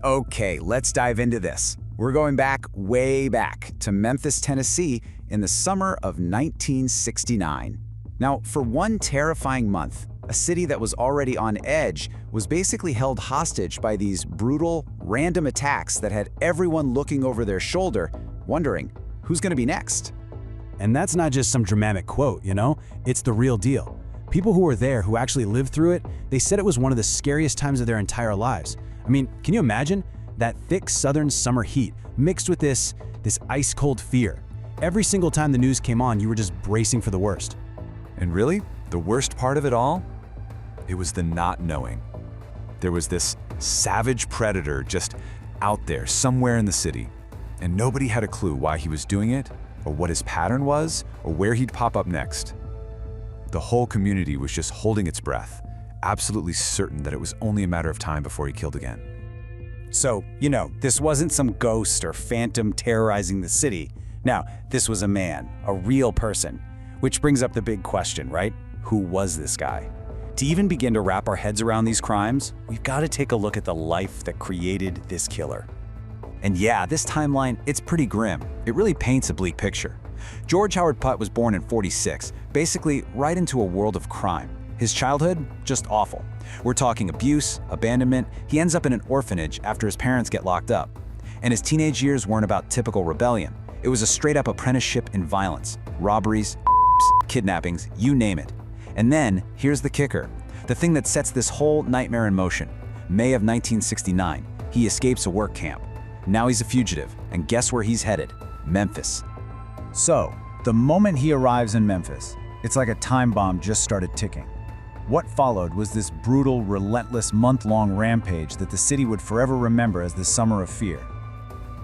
Okay, let's dive into this. We're going back, way back, to Memphis, Tennessee in the summer of 1969. Now, for one terrifying month, a city that was already on edge was basically held hostage by these brutal, random attacks that had everyone looking over their shoulder, wondering, who's gonna be next? And that's not just some dramatic quote, you know? It's the real deal. People who were there, who actually lived through it, they said it was one of the scariest times of their entire lives. I mean, can you imagine? That thick southern summer heat mixed with this ice-cold fear. Every single time the news came on, you were just bracing for the worst. And really, the worst part of it all? It was the not knowing. There was this savage predator just out there somewhere in the city, and nobody had a clue why he was doing it, or what his pattern was, or where he'd pop up next. The whole community was just holding its breath, absolutely certain that it was only a matter of time before he killed again. So, this wasn't some ghost or phantom terrorizing the city. No, this was a man, a real person. Which brings up the big question, right? Who was this guy? To even begin to wrap our heads around these crimes, we've got to take a look at the life that created this killer. And yeah, this timeline, it's pretty grim. It really paints a bleak picture. George Howard Putt was born in '46, basically right into a world of crime. His childhood, just awful. We're talking abuse, abandonment. He ends up in an orphanage after his parents get locked up. And his teenage years weren't about typical rebellion. It was a straight-up apprenticeship in violence, robberies, kidnappings, you name it. And then, here's the kicker, the thing that sets this whole nightmare in motion. May of 1969, he escapes a work camp. Now he's a fugitive, and guess where he's headed? Memphis. So, the moment he arrives in Memphis, it's like a time bomb just started ticking. What followed was this brutal, relentless, month-long rampage that the city would forever remember as the Summer of Fear.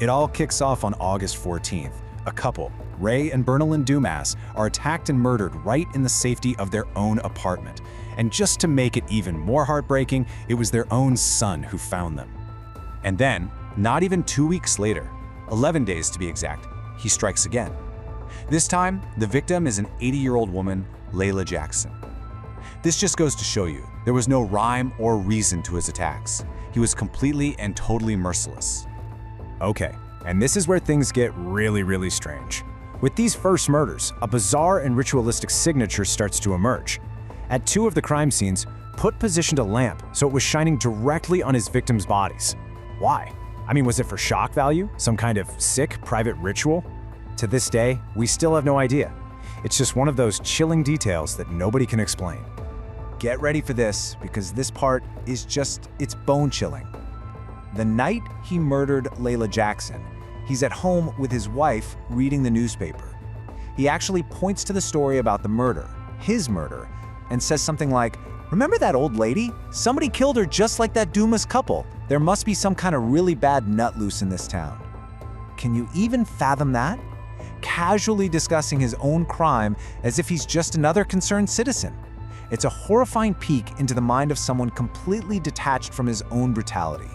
It all kicks off on August 14th. A couple, Ray and Bernalyn Dumas, are attacked and murdered right in the safety of their own apartment. And just to make it even more heartbreaking, it was their own son who found them. And then, not even 2 weeks later, 11 days to be exact, he strikes again. This time, the victim is an 80-year-old woman, Layla Jackson. This just goes to show you, there was no rhyme or reason to his attacks. He was completely and totally merciless. Okay, and this is where things get really strange. With these first murders, a bizarre and ritualistic signature starts to emerge. At 2 of the crime scenes, Putt positioned a lamp so it was shining directly on his victims' bodies. Why? I mean, was it for shock value? Some kind of sick, private ritual? To this day, we still have no idea. It's just one of those chilling details that nobody can explain. Get ready for this, because this part is it's bone-chilling. The night he murdered Layla Jackson, he's at home with his wife reading the newspaper. He actually points to the story about the murder, his murder, and says something like, "Remember that old lady? Somebody killed her just like that Dumas couple. There must be some kind of really bad nut loose in this town." Can you even fathom that? Casually discussing his own crime as if he's just another concerned citizen. It's a horrifying peek into the mind of someone completely detached from his own brutality.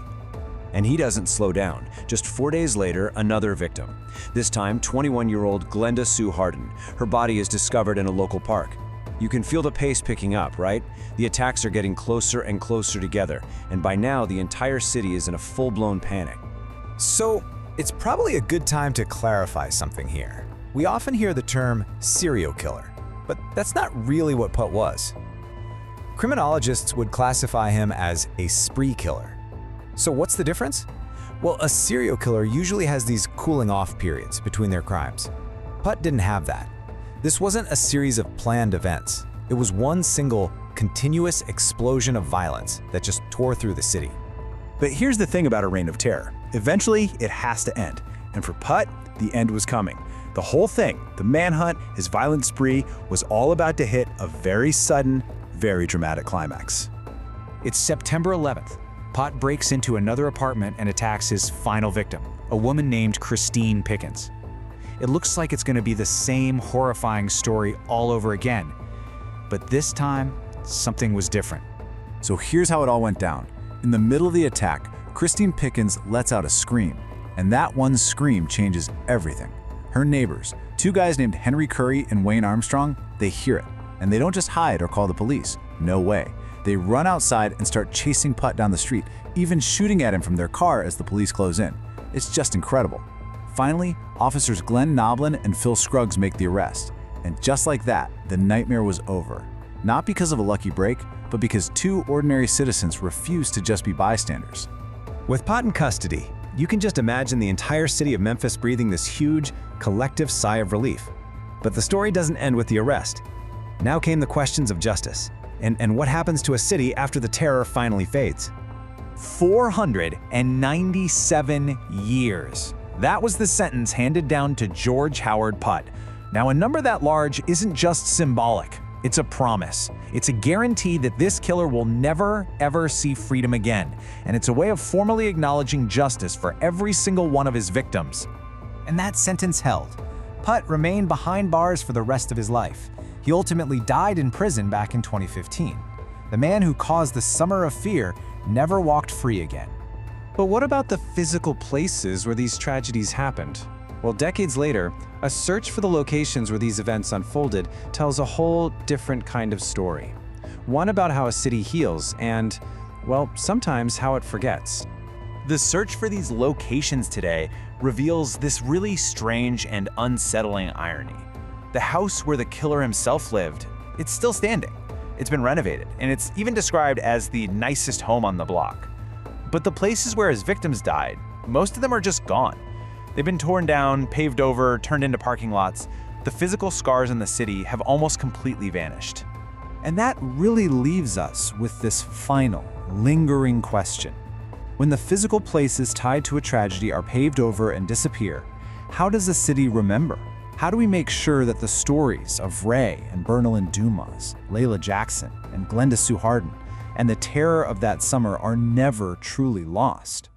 And he doesn't slow down. Just 4 days later, another victim. This time, 21-year-old Glenda Sue Harden. Her body is discovered in a local park. You can feel the pace picking up, right? The attacks are getting closer and closer together, and by now the entire city is in a full-blown panic. So, it's probably a good time to clarify something here. We often hear the term serial killer, but that's not really what Putt was. Criminologists would classify him as a spree killer. So what's the difference? Well, a serial killer usually has these cooling-off periods between their crimes. Putt didn't have that. This wasn't a series of planned events. It was one single, continuous explosion of violence that just tore through the city. But here's the thing about a reign of terror. Eventually, it has to end. And for Putt, the end was coming. The whole thing, the manhunt, his violent spree, was all about to hit a very sudden, very dramatic climax. It's September 11th. Putt breaks into another apartment and attacks his final victim, a woman named Christine Pickens. It looks like it's going to be the same horrifying story all over again. But this time, something was different. So here's how it all went down. In the middle of the attack, Christine Pickens lets out a scream, and that one scream changes everything. Her neighbors, 2 guys named Henry Curry and Wayne Armstrong, they hear it, and they don't just hide or call the police. No way. They run outside and start chasing Putt down the street, even shooting at him from their car as the police close in. It's just incredible. Finally, officers Glenn Noblin and Phil Scruggs make the arrest. And just like that, the nightmare was over. Not because of a lucky break, but because two ordinary citizens refused to just be bystanders. With Putt in custody, you can just imagine the entire city of Memphis breathing this huge, collective sigh of relief. But the story doesn't end with the arrest. Now came the questions of justice, and what happens to a city after the terror finally fades. 497 years. That was the sentence handed down to George Howard Putt. Now, a number that large isn't just symbolic. It's a promise. It's a guarantee that this killer will never, ever see freedom again. And it's a way of formally acknowledging justice for every single one of his victims. And that sentence held. Putt remained behind bars for the rest of his life. He ultimately died in prison back in 2015. The man who caused the Summer of Fear never walked free again. But what about the physical places where these tragedies happened? Well, decades later, a search for the locations where these events unfolded tells a whole different kind of story. One about how a city heals and, well, sometimes how it forgets. The search for these locations today reveals this really strange and unsettling irony. The house where the killer himself lived, it's still standing. It's been renovated, and it's even described as the nicest home on the block. But the places where his victims died, most of them are just gone. They've been torn down, paved over, turned into parking lots. The physical scars in the city have almost completely vanished. And that really leaves us with this final, lingering question. When the physical places tied to a tragedy are paved over and disappear, how does a city remember? How do we make sure that the stories of Ray and Bernalyn Dumas, Layla Jackson, and Glenda Sue Harden, and the terror of that summer are never truly lost?